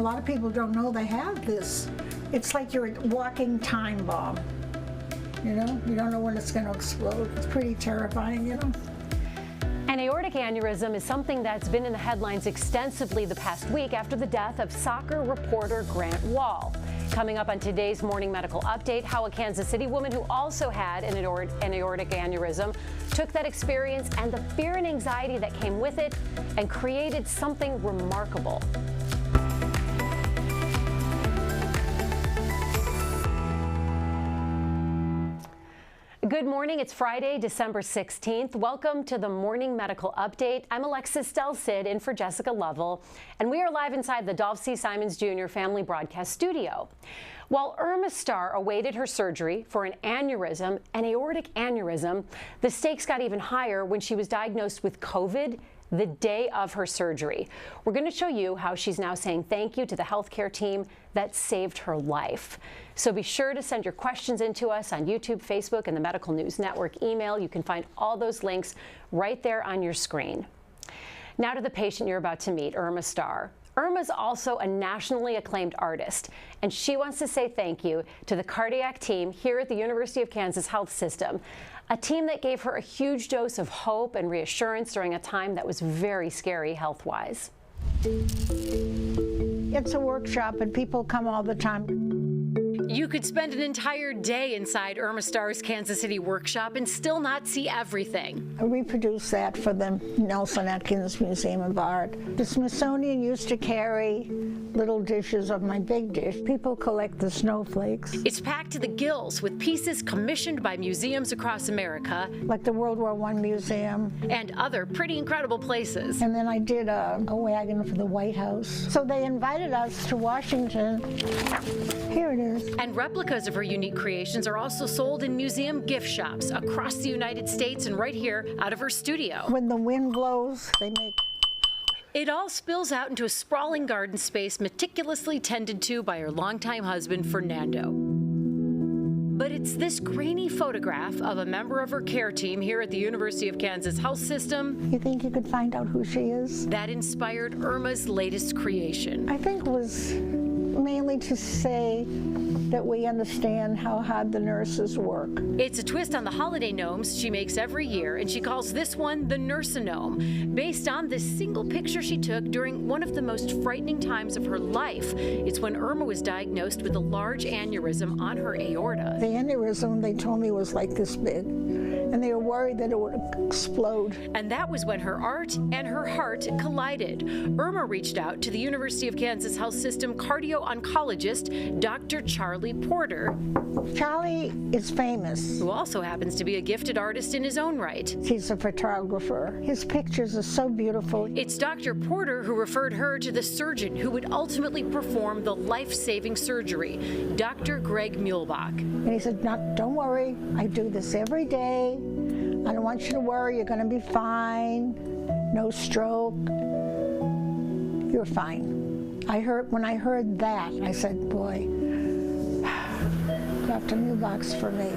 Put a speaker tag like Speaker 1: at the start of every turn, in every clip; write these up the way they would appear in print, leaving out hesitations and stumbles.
Speaker 1: A lot of people don't know they have this. It's like you're a walking time bomb. You know, you don't know when it's going to explode. It's pretty terrifying, you know.
Speaker 2: An aortic aneurysm is something that's been in the headlines extensively the past week after the death of soccer reporter Grant Wahl. Coming up on today's Morning Medical Update, how a Kansas City woman who also had an aortic aneurysm took that experience and the fear and anxiety that came with it and created something remarkable. Good morning. It's Friday, December 16th. Welcome to the Morning Medical Update. I'm Alexis Del Cid in for Jessica Lovell, and we are live inside the Dolph C. Simons Jr. Family Broadcast Studio. While Irma Star awaited her surgery for an aneurysm, an aortic aneurysm, the stakes got even higher when she was diagnosed with COVID the day of her surgery. We're going to show you how she's now saying thank you to the healthcare team that saved her life. So be sure to send your questions in to us on YouTube, Facebook, and the Medical News Network email. You can find all those links right there on your screen. Now to the patient you're about to meet, Irma Star. Irma's also a nationally acclaimed artist, and she wants to say thank you to the cardiac team here at the University of Kansas Health System, a team that gave her a huge dose of hope and reassurance during a time that was very scary health-wise.
Speaker 1: It's a workshop and people come all the time.
Speaker 2: You could spend an entire day inside Irma Star's Kansas City workshop and still not see everything.
Speaker 1: I reproduced that for the Nelson Atkins Museum of Art. The Smithsonian used to carry little dishes of my big dish. People collect the snowflakes.
Speaker 2: It's packed to the gills with pieces commissioned by museums across America,
Speaker 1: like the World War I Museum.
Speaker 2: And other pretty incredible places.
Speaker 1: And then I did a wagon for the White House. So they invited us to Washington. Here it is.
Speaker 2: And replicas of her unique creations are also sold in museum gift shops across the United States and right here out of her studio.
Speaker 1: When the wind blows, they make...
Speaker 2: It all spills out into a sprawling garden space meticulously tended to by her longtime husband, Fernando. But it's this grainy photograph of a member of her care team here at the University of Kansas Health System.
Speaker 1: You think you could find out who she is?
Speaker 2: That inspired Irma's latest creation.
Speaker 1: I think it was mainly to say that we understand how hard the nurses work.
Speaker 2: It's a twist on the holiday gnomes she makes every year, and she calls this one the Nurse-a-Gnome, based on this single picture she took during one of the most frightening times of her life. It's when Irma was diagnosed with a large aneurysm on her aorta.
Speaker 1: The aneurysm, they told me, was like this big, and they were worried that it would explode.
Speaker 2: And that was when her art and her heart collided. Irma reached out to the University of Kansas Health System cardio-oncologist, Dr. Charlie Porter.
Speaker 1: Charlie is famous.
Speaker 2: Who also happens to be a gifted artist in his own right.
Speaker 1: He's a photographer. His pictures are so beautiful.
Speaker 2: It's Dr. Porter who referred her to the surgeon who would ultimately perform the life-saving surgery, Dr. Greg Muehlbach.
Speaker 1: And he said, don't worry, I do this every day. I don't want you to worry, you're going to be fine. No stroke. You're fine. When I heard that, I said, boy, Dr. Muehlbach's for me.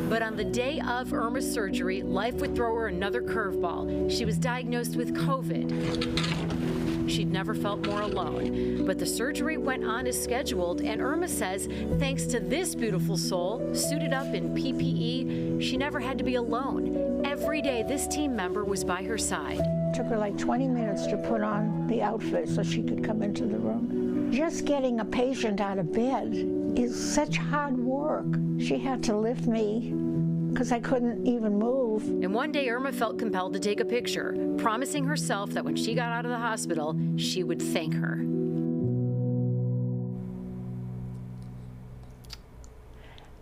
Speaker 2: But on the day of Irma's surgery, life would throw her another curveball. She was diagnosed with COVID. She'd never felt more alone. But the surgery went on as scheduled, and Irma says, thanks to this beautiful soul, suited up in PPE, she never had to be alone. Every day, this team member was by her side.
Speaker 1: It took her like 20 minutes to put on the outfit so she could come into the room. Just getting a patient out of bed is such hard work. She had to lift me because I couldn't even move.
Speaker 2: And one day Irma felt compelled to take a picture, promising herself that when she got out of the hospital, she would thank her.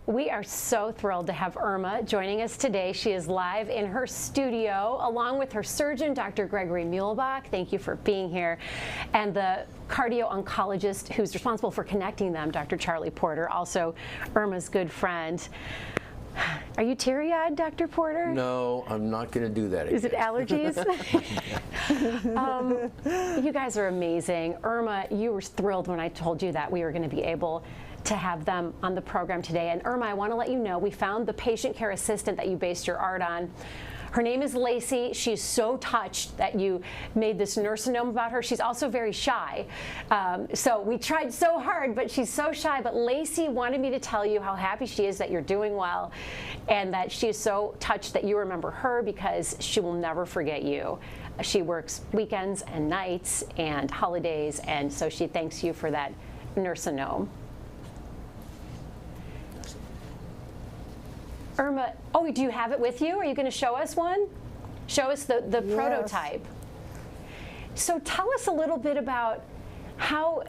Speaker 2: We are so thrilled to have Irma joining us today. She is live in her studio along with her surgeon, Dr. Gregory Muehlbach. Thank you for being here. And the cardio-oncologist who's responsible for connecting them, Dr. Charlie Porter, also Irma's good friend. Are you teary-eyed, Dr. Porter?
Speaker 3: No, I'm not going to do that again.
Speaker 2: Is it allergies? You guys are amazing. Irma, you were thrilled when I told you that we were going to be able to have them on the program today. And Irma, I want to let you know we found the patient care assistant that you based your art on. Her name is Lacey. She's so touched that you made this nurse-a-nome about her. She's also very shy. So we tried so hard, but she's so shy. But Lacey wanted me to tell you how happy she is that you're doing well, and that she is so touched that you remember her, because she will never forget you. She works weekends and nights and holidays, and so she thanks you for that nurse-a-nome. Irma, oh, do you have it with you? Are you going to show us one? Show us the
Speaker 1: Yes.
Speaker 2: prototype. So tell us a little bit about how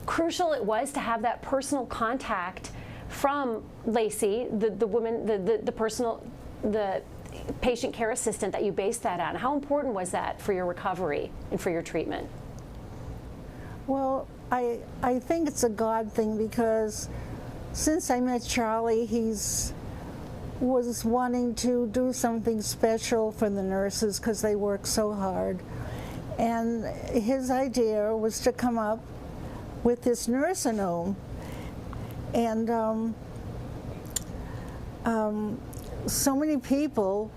Speaker 2: crucial it was to have that personal contact from Lacey, the woman, the patient care assistant that you based that on. How important was that for your recovery and for your treatment?
Speaker 1: Well, I think it's a God thing, because since I met Charlie, was wanting to do something special for the nurses because they work so hard. And his idea was to come up with this nurse-a-nome. And so many people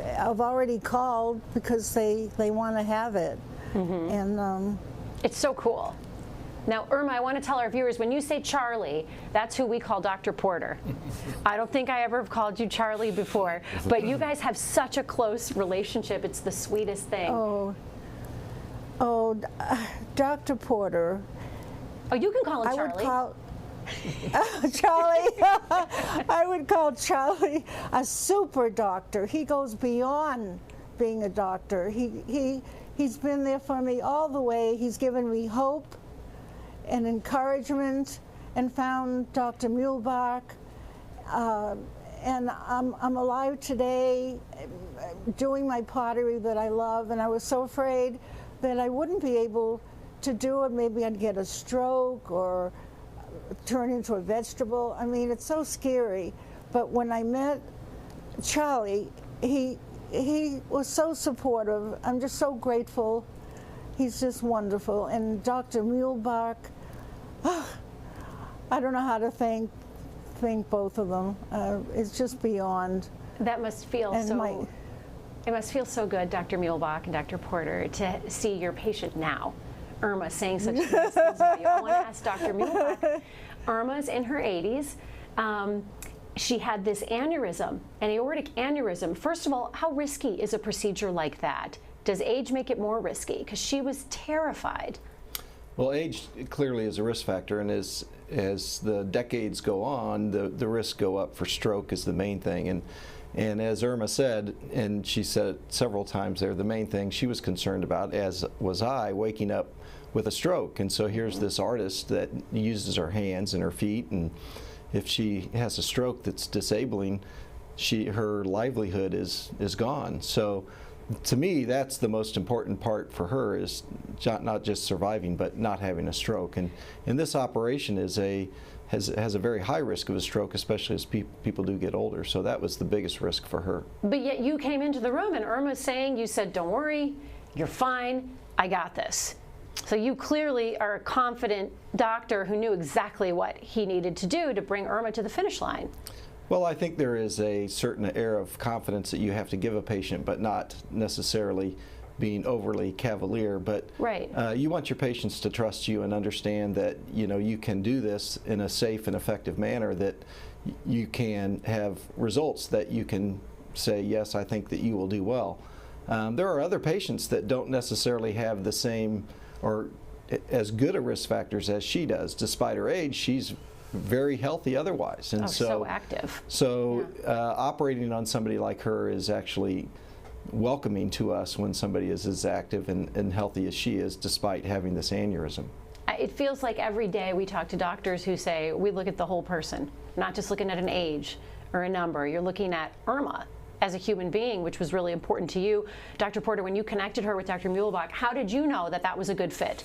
Speaker 1: have already called because they want to have it.
Speaker 2: Mm-hmm.
Speaker 1: And
Speaker 2: It's so cool. Now, Irma, I want to tell our viewers, when you say Charlie, that's who we call Dr. Porter. I don't think I ever have called you Charlie before, but you guys have such a close relationship. It's the sweetest thing.
Speaker 1: Dr. Porter.
Speaker 2: Oh, you can call him Charlie.
Speaker 1: I would call Charlie. I would call Charlie a super doctor. He goes beyond being a doctor. He's been there for me all the way. He's given me hope and encouragement, and found Dr. Muehlbach. And I'm alive today, doing my pottery that I love, and I was so afraid that I wouldn't be able to do it. Maybe I'd get a stroke or turn into a vegetable. I mean, it's so scary. But when I met Charlie, he was so supportive. I'm just so grateful. He's just wonderful. And Dr. Muehlbach, I don't know how to thank both of them. It's just beyond.
Speaker 2: That must feel it must feel so good, Dr. Muehlbach and Dr. Porter, to see your patient now, Irma, saying such nice things about you. I want to ask Dr. Muehlbach. Irma's in her 80s. She had this aneurysm, an aortic aneurysm. First of all, how risky is a procedure like that? Does age make it more risky? Because she was terrified.
Speaker 4: Well, age clearly is a risk factor, and as the decades go on, the risks go up for stroke is the main thing. And as Irma said, and she said it several times there, the main thing she was concerned about, as was I, waking up with a stroke. And so here's this artist that uses her hands and her feet, and if she has a stroke that's disabling, her livelihood is gone. So to me, that's the most important part for her, is not just surviving, but not having a stroke. And this operation has a very high risk of a stroke, especially as people do get older. So that was the biggest risk for her.
Speaker 2: But yet you came into the room and Irma's saying, you said, don't worry, you're fine, I got this. So you clearly are a confident doctor who knew exactly what he needed to do to bring Irma to the finish line.
Speaker 4: Well, I think there is a certain air of confidence that you have to give a patient, but not necessarily being overly cavalier. But
Speaker 2: right.
Speaker 4: You want your patients to trust you and understand that you can do this in a safe and effective manner, that you can have results that you can say, yes, I think that you will do well. There are other patients that don't necessarily have the same or as good a risk factors as she does. Despite her age, she's very healthy otherwise, and
Speaker 2: so active.
Speaker 4: So operating on somebody like her is actually welcoming to us when somebody is as active and healthy as she is, despite having this aneurysm.
Speaker 2: It feels like every day we talk to doctors who say we look at the whole person, not just looking at an age or a number. You're looking at Irma as a human being, which was really important to you. Dr. Porter, when you connected her with Dr. Muehlbach, how did you know that that was a good fit?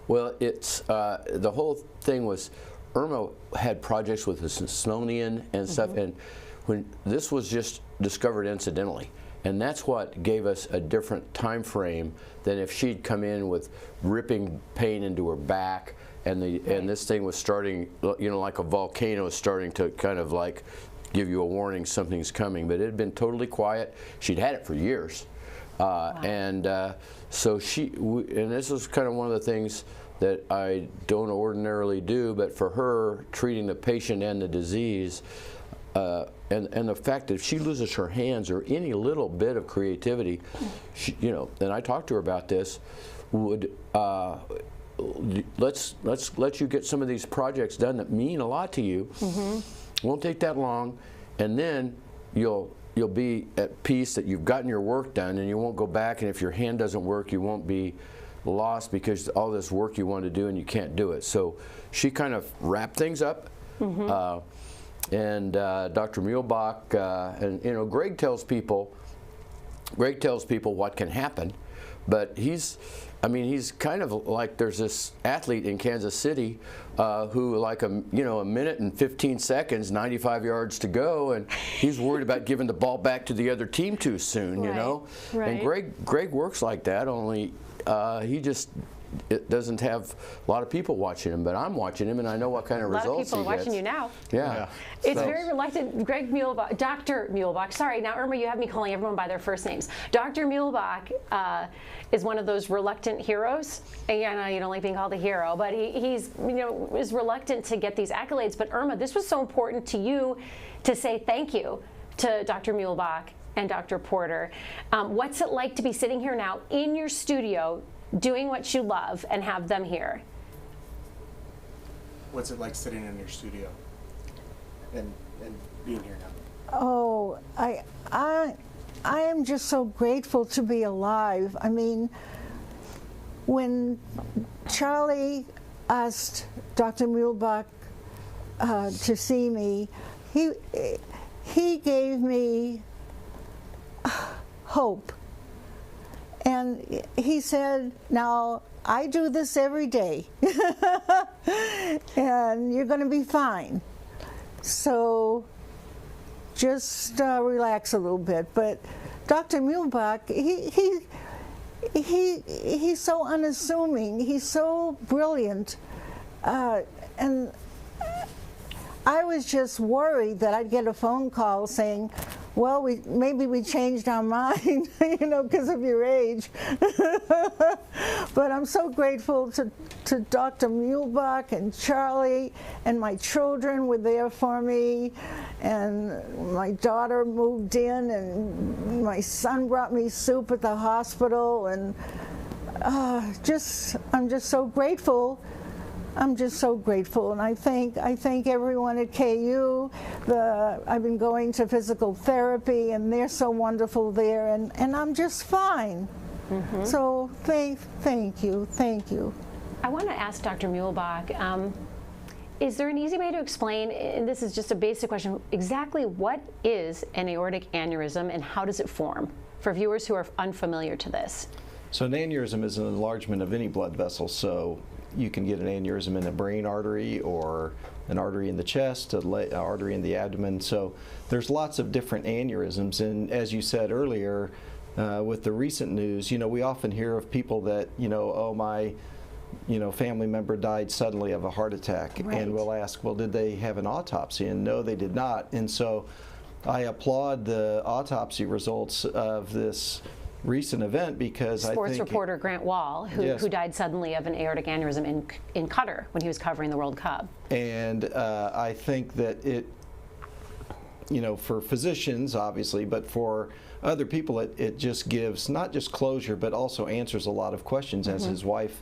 Speaker 3: Well, it's the whole thing was, Irma had projects with the Smithsonian and stuff, and when this was just discovered incidentally, and that's what gave us a different time frame than if she'd come in with ripping pain into her back, and and this thing was starting, like a volcano, starting to kind of like give you a warning something's coming. But it had been totally quiet. She'd had it for years. And so and this is kind of one of the things that I don't ordinarily do, but for her, treating the patient and the disease, and the fact that if she loses her hands or any little bit of creativity, and I talked to her about this, let's let you get some of these projects done that mean a lot to you. Won't take that long, and then you'll be at peace that you've gotten your work done, and you won't go back, and if your hand doesn't work, you won't be lost because all this work you want to do and you can't do it. So she kind of wrapped things up, and Dr. Muehlbach, and Greg tells people what can happen, but he's kind of like, there's this athlete in Kansas City who, like a minute and 15 seconds, 95 yards to go, and he's worried about giving the ball back to the other team too soon,
Speaker 2: Right.
Speaker 3: And Greg works like that, only it doesn't have a lot of people watching him, but I'm watching him, and I know what kind of results he gets.
Speaker 2: A lot of people are watching you now.
Speaker 3: Yeah.
Speaker 2: It's very reluctant. Greg Muehlbach, Dr. Muehlbach, sorry, now Irma, you have me calling everyone by their first names. Dr. Muehlbach is one of those reluctant heroes. And I know you don't like being called a hero, but he's is reluctant to get these accolades. But Irma, this was so important to you to say thank you to Dr. Muehlbach and Dr. Porter. What's it like to be sitting here now in your studio doing what you love and have them here?
Speaker 5: What's it like sitting in your studio and being here now?
Speaker 1: Oh, I am just so grateful to be alive. I mean, when Charlie asked Dr. Muehlbach to see me, he gave me hope. And he said, now, I do this every day, and you're going to be fine. So just relax a little bit. But Dr. Muehlbach, he's so unassuming. He's so brilliant. And I was just worried that I'd get a phone call saying, well, maybe we changed our mind, because of your age. But I'm so grateful to Dr. Muehlbach and Charlie, and my children were there for me, and my daughter moved in, and my son brought me soup at the hospital, and I'm just so grateful. I'm just so grateful, and I thank everyone at KU. I've been going to physical therapy, and they're so wonderful there, and I'm just fine. So thank you.
Speaker 2: I want to ask Dr. Muehlbach, is there an easy way to explain, and this is just a basic question, exactly what is an aortic aneurysm and how does it form, for viewers who are unfamiliar to this?
Speaker 4: So an aneurysm is an enlargement of any blood vessel. So you can get an aneurysm in a brain artery, or an artery in the chest, an artery in the abdomen. So there's lots of different aneurysms. And as you said earlier, with the recent news, we often hear of people that, oh, my family member died suddenly of a heart attack.
Speaker 2: Right.
Speaker 4: And we'll ask, well, did they have an autopsy? And no, they did not. And so I applaud the autopsy results of this recent event, because
Speaker 2: Sports
Speaker 4: I think
Speaker 2: reporter Grant Wahl, who died suddenly of an aortic aneurysm in Qatar when he was covering the World Cup.
Speaker 4: And I think that it, for physicians, obviously, but for other people, it just gives not just closure, but also answers a lot of questions, as his wife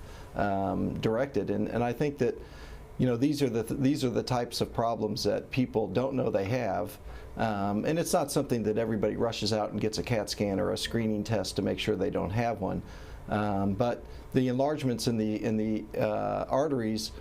Speaker 4: directed. And I think that, these are the types of problems that people don't know they have. And it's not something that everybody rushes out and gets a CAT scan or a screening test to make sure they don't have one. But the enlargements in the arteries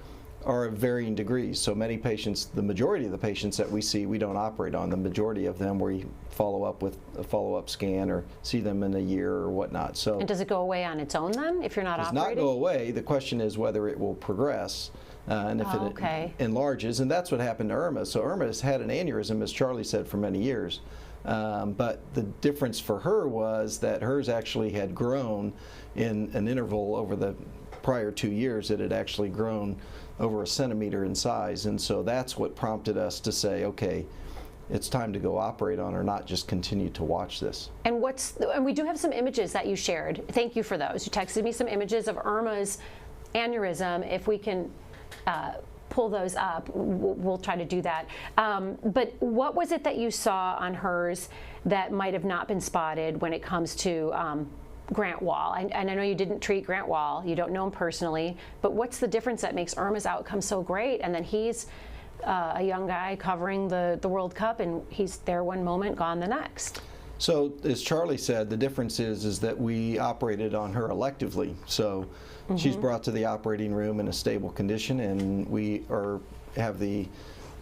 Speaker 4: are of varying degrees. So many patients, the majority of the patients that we see, we don't operate on. The majority of them we follow up with a follow-up scan or see them in a year or whatnot. So,
Speaker 2: and does it go away on its own then if you're not operating?
Speaker 4: It does not go away. The question is whether it will progress. And if it enlarges, and that's what happened to Irma. So Irma has had an aneurysm, as Charlie said, for many years. But the difference for her was that hers actually had grown in an interval over the prior 2 years. It had actually grown over 1 centimeter in size. And so that's what prompted us to say, okay, it's time to go operate on her, not just continue to watch this.
Speaker 2: And we do have some images that you shared. Thank you for those. You texted me some images of Irma's aneurysm. If we can pull those up, we'll try to do that. But what was it that you saw on hers that might have not been spotted when it comes to Grant Wahl? And I know you didn't treat Grant Wahl, you don't know him personally, but what's the difference that makes Irma's outcome so great? And then he's a young guy covering the World Cup, and he's there one moment, gone the next.
Speaker 4: So as Charlie said, the difference is that we operated on her electively. So she's brought to the operating room in a stable condition, and we have the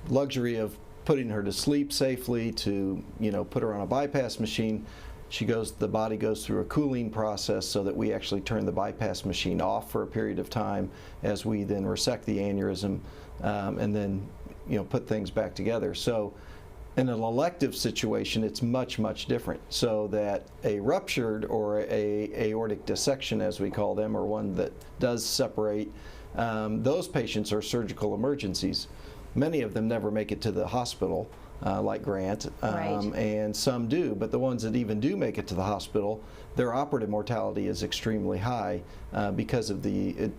Speaker 4: luxury of putting her to sleep safely, to put her on a bypass machine. The body goes through a cooling process so that we actually turn the bypass machine off for a period of time as we then resect the aneurysm and then put things back together. So in an elective situation, it's much, much different. So that a ruptured or a aortic dissection, as we call them, or one that does separate, those patients are surgical emergencies. Many of them never make it to the hospital, like Grant, and some do. But the ones that even do make it to the hospital, their operative mortality is extremely high because of the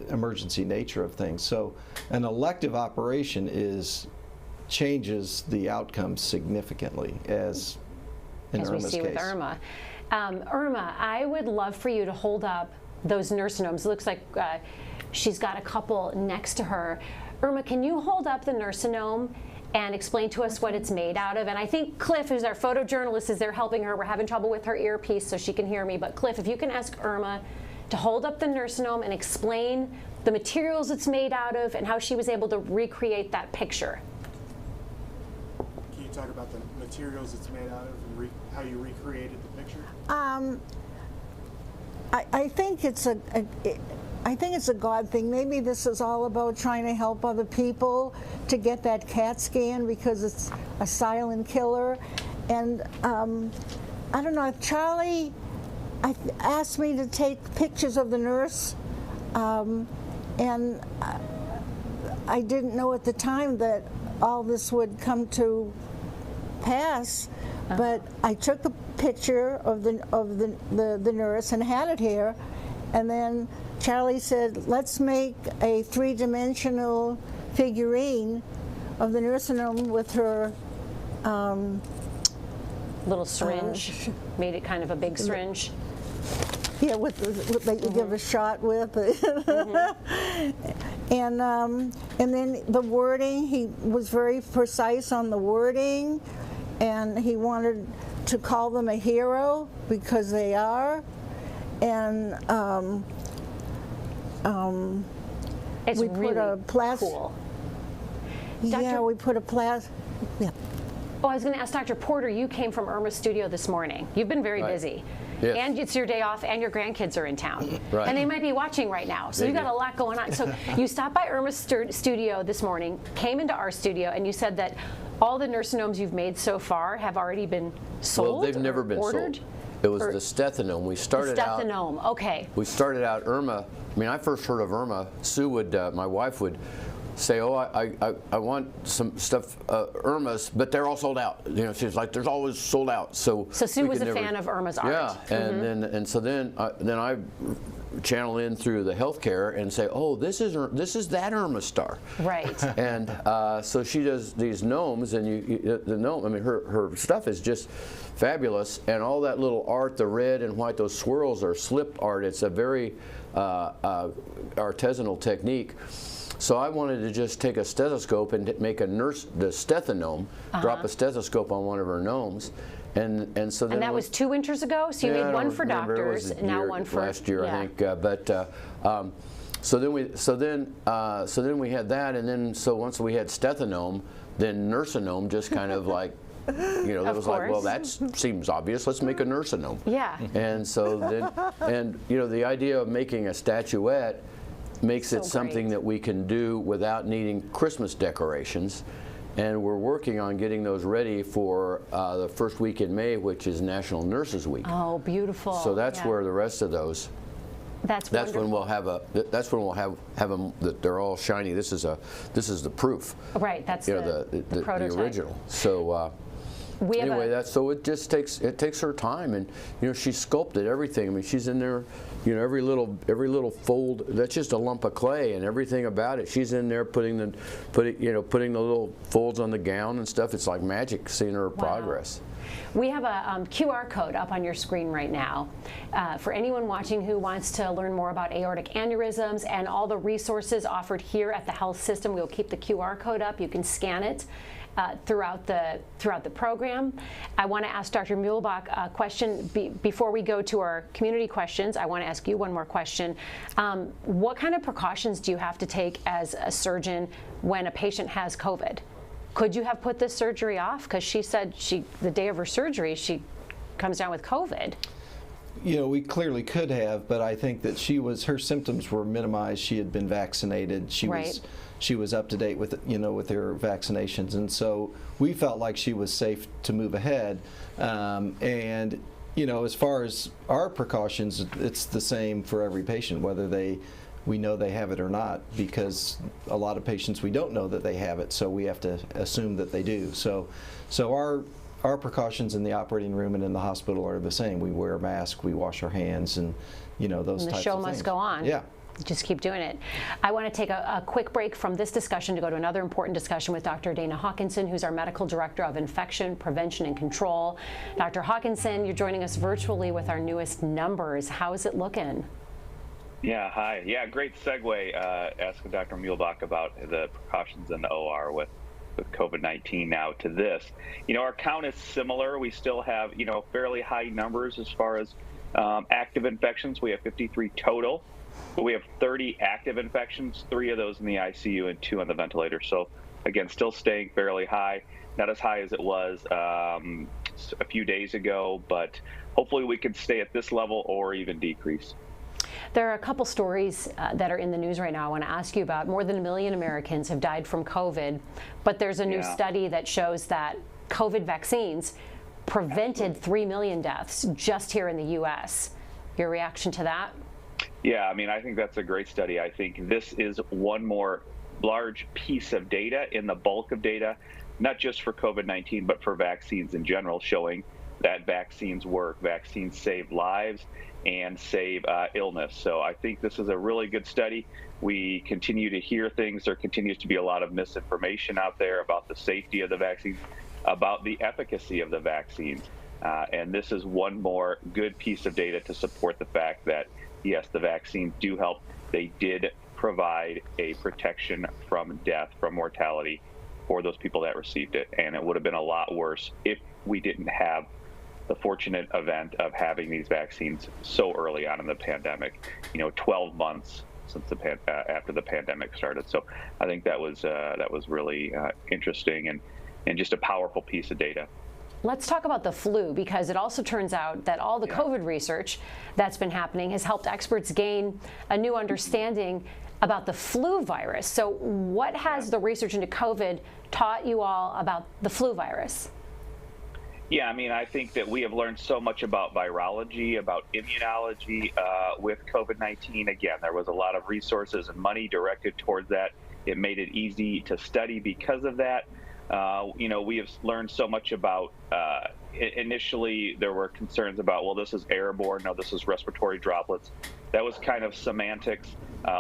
Speaker 4: emergency nature of things. So an elective operation changes the outcomes significantly, as in Irma's
Speaker 2: we see
Speaker 4: case.
Speaker 2: with Irma. Irma, I would love for you to hold up those nursinomes. It looks like she's got a couple next to her. Irma, can you hold up the nursinome and explain to us what it's made out of? And I think Cliff, who's our photojournalist, is there helping her. We're having trouble with her earpiece so she can hear me. But Cliff, if you can ask Irma to hold up the nursinome and explain the materials it's made out of and how she was able to recreate that picture.
Speaker 5: Can you talk about the materials it's made out of and how you recreated the picture?
Speaker 1: I think it's a God thing. Maybe this is all about trying to help other people to get that CAT scan because it's a silent killer. And I don't know, if Charlie asked me to take pictures of the nurse, and I didn't know at the time that all this would come to pass. But I took a picture of the nurse and had it here, and then Charlie said, let's make a three-dimensional figurine of the nursinome with her
Speaker 2: little syringe, made it kind of a big syringe.
Speaker 1: Yeah, that you give a shot with. And then the wording, he was very precise on the wording, and he wanted to call them a hero because they are. And
Speaker 2: It's
Speaker 1: we
Speaker 2: really
Speaker 1: put a
Speaker 2: cool.
Speaker 1: Yeah, we put a plastic. Yeah.
Speaker 2: Oh, I was going to ask Dr. Porter, you came from Irma's studio this morning. You've been very busy.
Speaker 3: Yes.
Speaker 2: And it's your day off, and your grandkids are in town.
Speaker 3: Right.
Speaker 2: And they might be watching right now. So you got a lot going on. So you stopped by Irma's studio this morning, came into our studio, and you said that all the nursinomes you've made so far have already been sold.
Speaker 3: Well, they've never been
Speaker 2: ordered?
Speaker 3: sold. It was the Stethonome. We started out.
Speaker 2: Stethonome, okay.
Speaker 3: We started out Irma. I mean, I first heard of Irma. Sue would, my wife would say, "Oh, I want some stuff, Irma's, but they're all sold out." You know, she's like, "There's always sold out." So
Speaker 2: Sue was a fan of Irma's art.
Speaker 3: Yeah, and so then I channel in through the healthcare and say, "Oh, this is that Irma star."
Speaker 2: Right.
Speaker 3: And so she does these gnomes, and the gnome. I mean, her stuff is just fabulous, and all that little art, the red and white, those swirls are slip art. It's a very artisanal technique. So I wanted to just take a stethoscope and make the Stethonome, drop a stethoscope on one of her gnomes, and so then.
Speaker 2: And that was 2 winters ago. So you made one for doctors, now one for
Speaker 3: last year, I think. So then we had that, and then so once we had Stethonome, then Nursinome just kind of like. You know, that was like, well, that seems obvious. Let's make a nursinome.
Speaker 2: Yeah.
Speaker 3: And so then, and you know, the idea of making a statuette makes it something that we can do without needing Christmas decorations. And we're working on getting those ready for the first week in May, which is National Nurses Week.
Speaker 2: Oh, beautiful.
Speaker 3: So that's where the rest of those
Speaker 2: That's
Speaker 3: when we'll have have them that they're all shiny. This is the proof.
Speaker 2: Right. That's
Speaker 3: the
Speaker 2: prototype.
Speaker 3: the original. So. Anyway, so it just takes her time, and she sculpted everything. I mean, she's in there, every little fold. That's just a lump of clay, and everything about it. She's in there putting the little folds on the gown and stuff. It's like magic seeing her progress.
Speaker 2: We have a QR code up on your screen right now for anyone watching who wants to learn more about aortic aneurysms and all the resources offered here at the health system. We'll keep the QR code up. You can scan it throughout the program. I want to ask Dr. Muehlbach a question. Before we go to our community questions, I want to ask you one more question. What kind of precautions do you have to take as a surgeon when a patient has COVID? Could you have put this surgery off? Because she said the day of her surgery, she comes down with COVID.
Speaker 4: We clearly could have, but I think that her symptoms were minimized. She had been vaccinated. She was up to date with with her vaccinations, and so we felt like she was safe to move ahead. And as far as our precautions, it's the same for every patient, whether we know they have it or not, because a lot of patients we don't know that they have it, so we have to assume that they do. So our precautions in the operating room and in the hospital are the same. We wear a mask, we wash our hands, and those
Speaker 2: and
Speaker 4: types of things.
Speaker 2: The show must go on.
Speaker 4: Yeah.
Speaker 2: Just keep doing it. I want to take a quick break from this discussion to go to another important discussion with Dr. Dana Hawkinson, who's our Medical Director of Infection Prevention and Control. Dr. Hawkinson, you're joining us virtually with our newest numbers. How is it looking?
Speaker 6: Yeah, hi. Yeah, great segue asking Dr. Muehlbach about the precautions in the OR with COVID-19 now to this. Our count is similar. We still have, fairly high numbers as far as active infections. We have 53 total. But we have 30 active infections, 3 of those in the ICU and 2 on the ventilator. So, again, still staying fairly high. Not as high as it was a few days ago, but hopefully we can stay at this level or even decrease.
Speaker 2: There are a couple stories that are in the news right now I want to ask you about. More than 1 million Americans have died from COVID, but there's a new study that shows that COVID vaccines prevented 3 million deaths just here in the U.S. Your reaction to that?
Speaker 6: Yeah, I mean, I think that's a great study. I think this is one more large piece of data in the bulk of data, not just for COVID-19, but for vaccines in general, showing that vaccines work, vaccines save lives and save illness. So I think this is a really good study. We continue to hear things. There continues to be a lot of misinformation out there about the safety of the vaccines, about the efficacy of the vaccines. And this is one more good piece of data to support the fact that, yes, the vaccines do help. They did provide a protection from death, from mortality for those people that received it. And it would have been a lot worse if we didn't have the fortunate event of having these vaccines so early on in the pandemic, 12 months since after the pandemic started. So I think that was really interesting and just a powerful piece of data.
Speaker 2: Let's talk about the flu, because it also turns out that all the COVID research that's been happening has helped experts gain a new understanding about the flu virus. So what has the research into COVID taught you all about the flu virus?
Speaker 6: Yeah, I mean, I think that we have learned so much about virology, about immunology with COVID-19. Again, there was a lot of resources and money directed towards that. It made it easy to study because of that. We have learned so much about, initially there were concerns about, well, this is airborne, no, this is respiratory droplets. That was kind of semantics.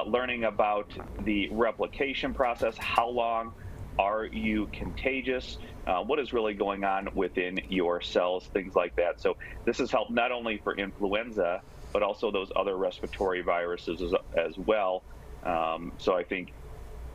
Speaker 6: Learning about the replication process, how long are you contagious, what is really going on within your cells, things like that. So this has helped not only for influenza, but also those other respiratory viruses as well. So I think,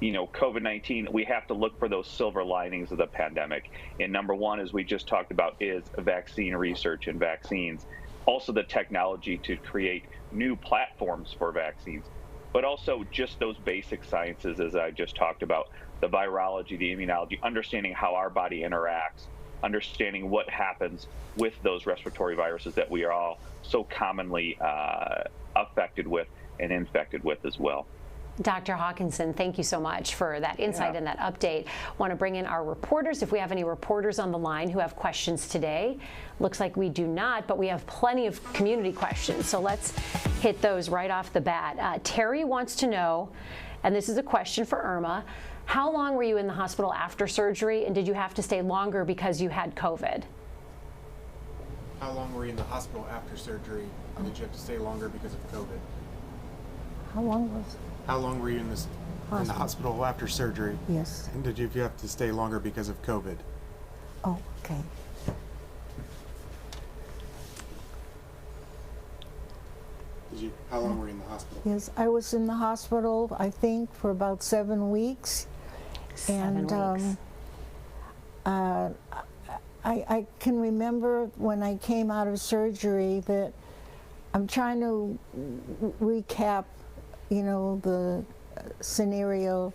Speaker 6: COVID-19, we have to look for those silver linings of the pandemic. And number one, as we just talked about, is vaccine research and vaccines. Also the technology to create new platforms for vaccines, but also just those basic sciences, as I just talked about, the virology, the immunology, understanding how our body interacts, understanding what happens with those respiratory viruses that we are all so commonly affected with and infected with as well.
Speaker 2: Dr. Hawkinson, thank you so much for that insight and that update. Want to bring in our reporters, if we have any reporters on the line who have questions today. Looks like we do not, but we have plenty of community questions, so let's hit those right off the bat. Terry wants to know, and this is a question for Irma, how long were you in the hospital after surgery, and did you have to stay longer because you had COVID?
Speaker 5: How long were you in the hospital after surgery, and did you have to stay longer because of COVID?
Speaker 1: How long was?
Speaker 5: How long were you in the hospital after surgery?
Speaker 1: Yes.
Speaker 5: And did you have to stay longer because of COVID?
Speaker 1: Oh, okay.
Speaker 5: How long were you in the hospital?
Speaker 1: Yes, I was in the hospital, I think, for about 7 weeks.
Speaker 2: 7 weeks.
Speaker 1: I can remember when I came out of surgery that I'm trying to recap, you know, the scenario.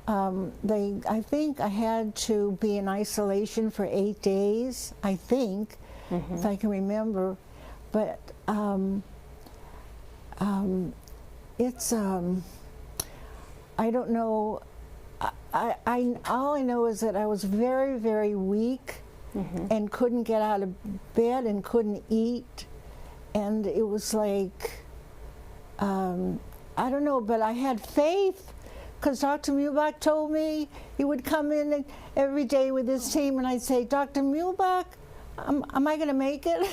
Speaker 1: I think I had to be in isolation for 8 days, I think, if I can remember. But it's, I don't know, all I know is that I was very, very weak and couldn't get out of bed and couldn't eat. And it was like, I don't know, but I had faith because Dr. Muhlbach told me he would come in every day with his team, and I'd say, Dr. Muhlbach, am I going to make it?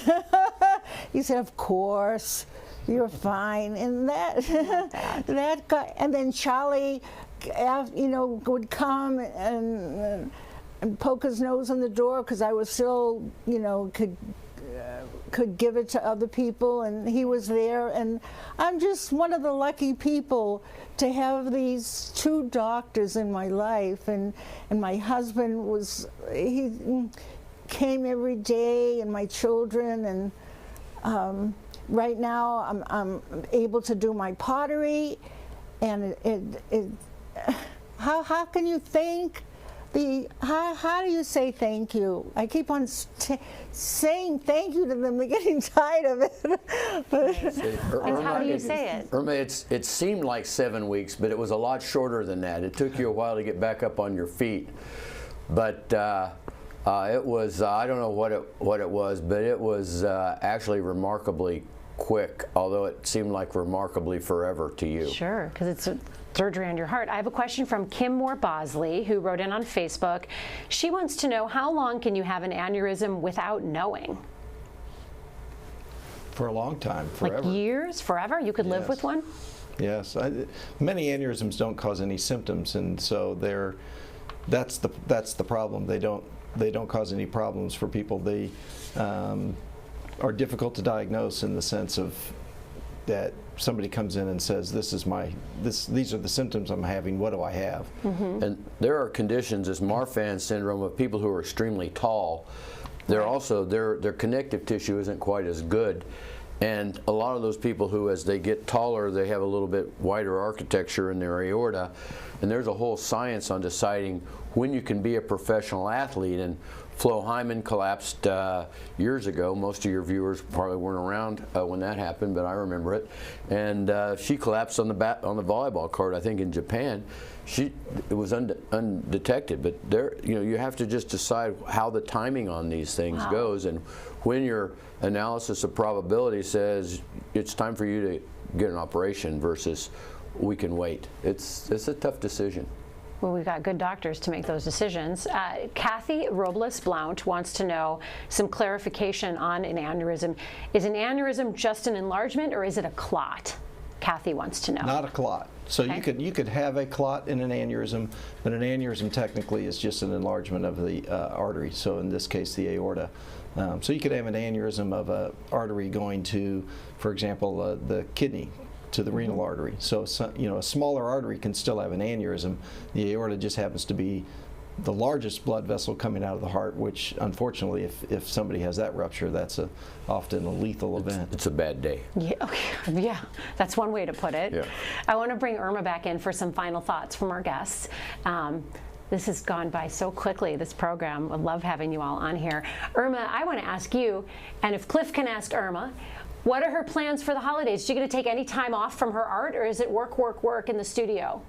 Speaker 1: He said, of course, you're fine. And that guy, and then Charlie, you know, would come and poke his nose on the door because I was still, you know, could give it to other people, and he was there. And I'm just one of the lucky people to have these 2 doctors in my life, and my husband was, he came every day, and my children, and right now I'm able to do my pottery, and how can you thank how do you say thank you? I keep on saying thank you to them. They're getting tired of it.
Speaker 2: And how do you say it?
Speaker 3: Irma, it seemed like 7 weeks, but it was a lot shorter than that. It took you a while to get back up on your feet. But it was, I don't know what it was, but it was actually remarkably quick, although it seemed like remarkably forever to you.
Speaker 2: Sure, because it's surgery on your heart. I have a question from Kim Moore Bosley, who wrote in on Facebook. She wants to know, how long can you have an aneurysm without knowing?
Speaker 4: For a long time, forever.
Speaker 2: Like years, forever? You could live with one?
Speaker 4: Yes. Many aneurysms don't cause any symptoms, and so that's the problem. They don't cause any problems for people. They are difficult to diagnose in the sense of that somebody comes in and says, these are the symptoms I'm having, what do I have?
Speaker 3: And there are conditions as Marfan syndrome of people who are extremely tall. They're also, their connective tissue isn't quite as good. And a lot of those people who, as they get taller, they have a little bit wider architecture in their aorta. And there's a whole science on deciding when you can be a professional athlete. And Flo Hyman collapsed years ago. Most of your viewers probably weren't around when that happened, but I remember it. And she collapsed on the volleyball court, I think in Japan. It was undetected, but you have to just decide how the timing on these things goes, and when your analysis of probability says it's time for you to get an operation versus we can wait. It's a tough decision.
Speaker 2: Well, we've got good doctors to make those decisions. Kathy Robles Blount wants to know some clarification on an aneurysm. Is an aneurysm just an enlargement, or is it a clot? Kathy wants to know.
Speaker 4: Not a clot. So
Speaker 2: okay.
Speaker 4: you could have a clot in an aneurysm, but an aneurysm technically is just an enlargement of the artery. So in this case, the aorta. So you could have an aneurysm of an artery going to, for example, the kidney, to the renal artery. So a smaller artery can still have an aneurysm. The aorta just happens to be the largest blood vessel coming out of the heart, which unfortunately, if somebody has that rupture, that's often a lethal event.
Speaker 3: It's a bad day.
Speaker 2: Yeah, okay. Yeah, that's one way to put it.
Speaker 3: Yeah.
Speaker 2: I want to bring Irma back in for some final thoughts from our guests. This has gone by so quickly, this program. I love having you all on here. Irma, I want to ask you, and if Cliff can ask Irma, What are her plans for the holidays? Is she going to take any time off from her art, or is it work, work, work in the studio?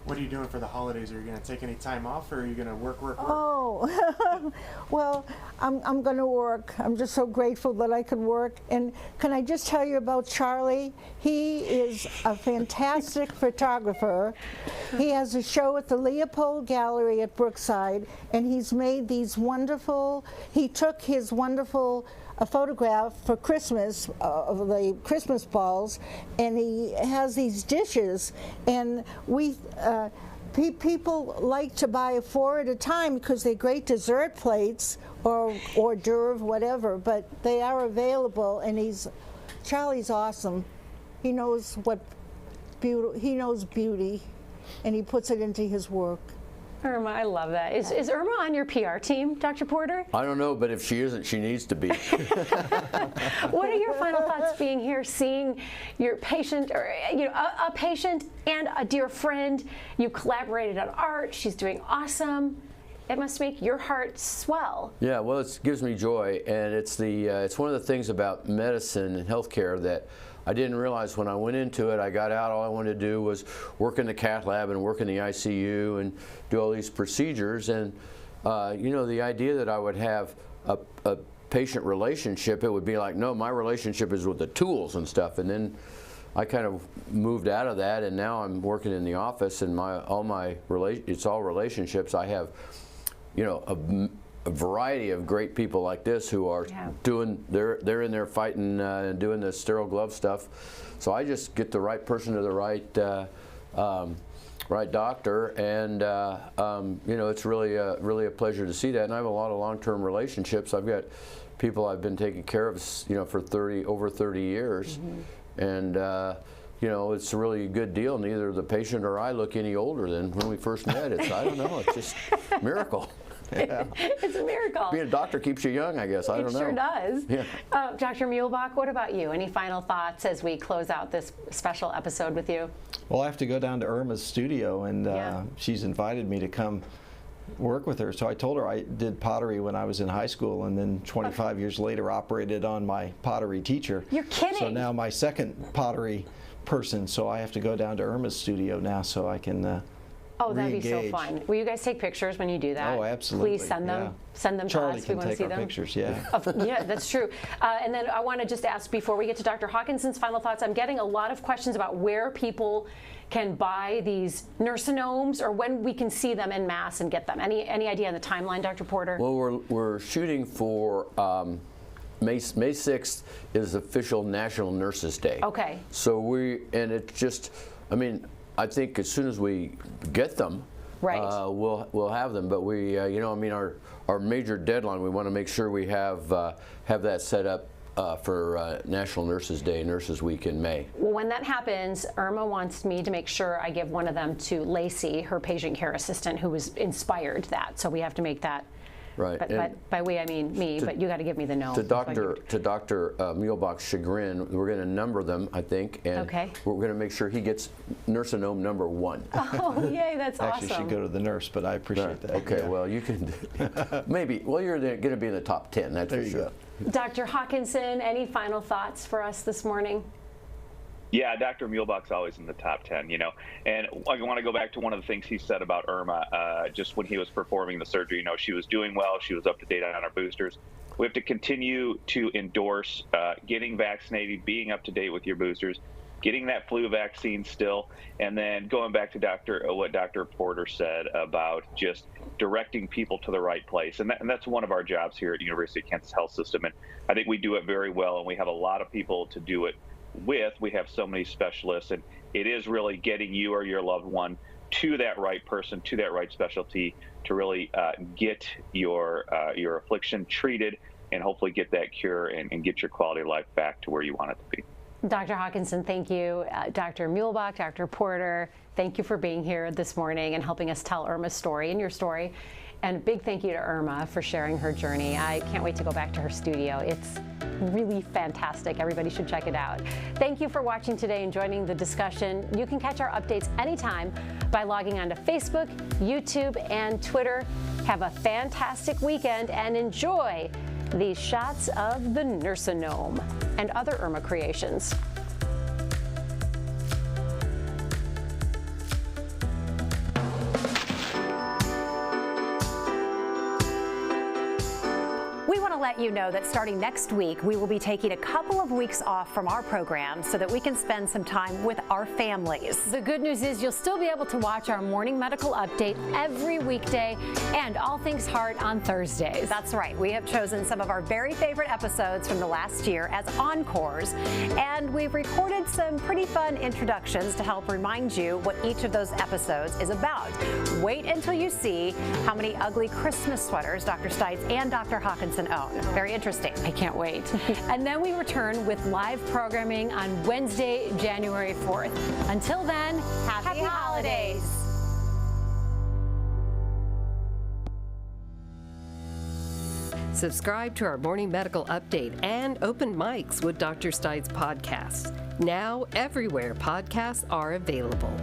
Speaker 5: What are you doing for the holidays? Are you going to take any time off, or are you going to work, work, work?
Speaker 1: Oh, well, I'm going to work. I'm just so grateful that I could work. And can I just tell you about Charlie? He is a fantastic photographer. He has a show at the Leopold Gallery at Brookside, and he's made these wonderful, he took his wonderful a photograph for Christmas of the Christmas balls, and he has these dishes, and we people like to buy 4 at a time because they're great dessert plates or hors d'oeuvre, whatever, but they are available, and Charlie's awesome. He knows beauty, and he puts it into his work.
Speaker 2: Irma, I love that. Is Irma on your PR team, Dr. Porter?
Speaker 3: I don't know, but if she isn't, she needs to be.
Speaker 2: What are your final thoughts being here, seeing your patient, or a patient and a dear friend? You collaborated on art. She's doing awesome. It must make your heart swell.
Speaker 3: Yeah, well, it gives me joy, and it's one of the things about medicine and healthcare that I didn't realize when I went into it. I got out, all I wanted to do was work in the cath lab and work in the ICU and do all these procedures. And the idea that I would have a patient relationship, it would be like, no, my relationship is with the tools and stuff. And then I kind of moved out of that, and now I'm working in the office, and it's all relationships. I have, a variety of great people like this who are they're in there fighting and doing the sterile glove stuff. So I just get the right person to the right doctor, and it's really a pleasure to see that. And I have a lot of long-term relationships. I've got people I've been taking care of, for over 30 years, and it's a really good deal. Neither the patient or I look any older than when we first met. I don't know. It's just a miracle. Yeah.
Speaker 2: It's a miracle.
Speaker 3: Being a doctor keeps you young, I guess. I don't know.
Speaker 2: It sure does.
Speaker 3: Yeah.
Speaker 2: Dr. Muehlbach, what about you? Any final thoughts as we close out this special episode with you?
Speaker 4: Well, I have to go down to Irma's studio, and she's invited me to come work with her. So I told her I did pottery when I was in high school, and then 25 years later operated on my pottery teacher.
Speaker 2: You're kidding.
Speaker 4: So now my second pottery person, so I have to go down to Irma's studio now so I can
Speaker 2: Oh, that'd be so fun. Will you guys take pictures when you do that?
Speaker 4: Oh, absolutely.
Speaker 2: Please send them.
Speaker 4: Yeah.
Speaker 2: Send them
Speaker 4: Charlie
Speaker 2: to us. We want to see them.
Speaker 4: Pictures, yeah.
Speaker 2: Yeah, that's true. And then I want to just ask, before we get to Dr. Hawkinson's final thoughts, I'm getting a lot of questions about where people can buy these nursinomes, or when we can see them en masse and get them. Any idea on the timeline, Dr. Porter?
Speaker 3: Well, we're shooting for May 6th is official National Nurses Day.
Speaker 2: Okay.
Speaker 3: So I think as soon as we get them,
Speaker 2: right,
Speaker 3: we'll have them. But we, our major deadline, we want to make sure we have that set up for National Nurses Day, Nurses Week in May.
Speaker 2: Well, when that happens, Irma wants me to make sure I give one of them to Lacey, her patient care assistant, who was inspired that. So we have to make that.
Speaker 3: Right.
Speaker 2: But by we, I mean me, but you got to give me the note.
Speaker 3: To Dr. Muehlbach's chagrin, we're going to number them, I think, and we're going to make sure he gets nursinome number 1.
Speaker 2: Oh, yay, that's awesome.
Speaker 4: Actually, should go to the nurse, but I appreciate that.
Speaker 3: Okay,
Speaker 4: yeah.
Speaker 3: Well, you can, maybe, you're going to be in the top 10, that's for sure.
Speaker 2: Dr. Hawkinson, any final thoughts for us this morning?
Speaker 6: Yeah, Dr. Muehlbach's always in the top 10, And I want to go back to one of the things he said about Irma, just when he was performing the surgery. She was doing well. She was up to date on our boosters. We have to continue to endorse getting vaccinated, being up to date with your boosters, getting that flu vaccine still, and then going back to what Dr. Porter said about just directing people to the right place. And that's one of our jobs here at the University of Kansas Health System. And I think we do it very well, and we have a lot of people to do it with. We have so many specialists, and it is really getting you or your loved one to that right person, to that right specialty, to really get your affliction treated and hopefully get that cure and get your quality of life back to where you want it to be.
Speaker 2: Dr. Hawkinson, thank you. Dr. Muehlbach, Dr. Porter, thank you for being here this morning and helping us tell Irma's story and your story. And a big thank you to Irma for sharing her journey. I can't wait to go back to her studio. It's really fantastic. Everybody should check it out. Thank you for watching today and joining the discussion. You can catch our updates anytime by logging on to Facebook, YouTube, and Twitter. Have a fantastic weekend and enjoy these shots of the Nursinome and other Irma creations.
Speaker 7: We want to let you know that starting next week, we will be taking a couple of weeks off from our program so that we can spend some time with our families.
Speaker 2: The good news is you'll still be able to watch our morning medical update every weekday and All Things Heart on Thursdays.
Speaker 7: That's right. We have chosen some of our very favorite episodes from the last year as encores, and we've recorded some pretty fun introductions to help remind you what each of those episodes is about. Wait until you see how many ugly Christmas sweaters Dr. Stites and Dr. Hawkinson own. Very interesting.
Speaker 2: I can't wait. And then we return with live programming on Wednesday, January 4th. Until then, happy holidays.
Speaker 8: Subscribe to our morning medical update and Open Mics with Dr. Stites podcast. Now, everywhere podcasts are available.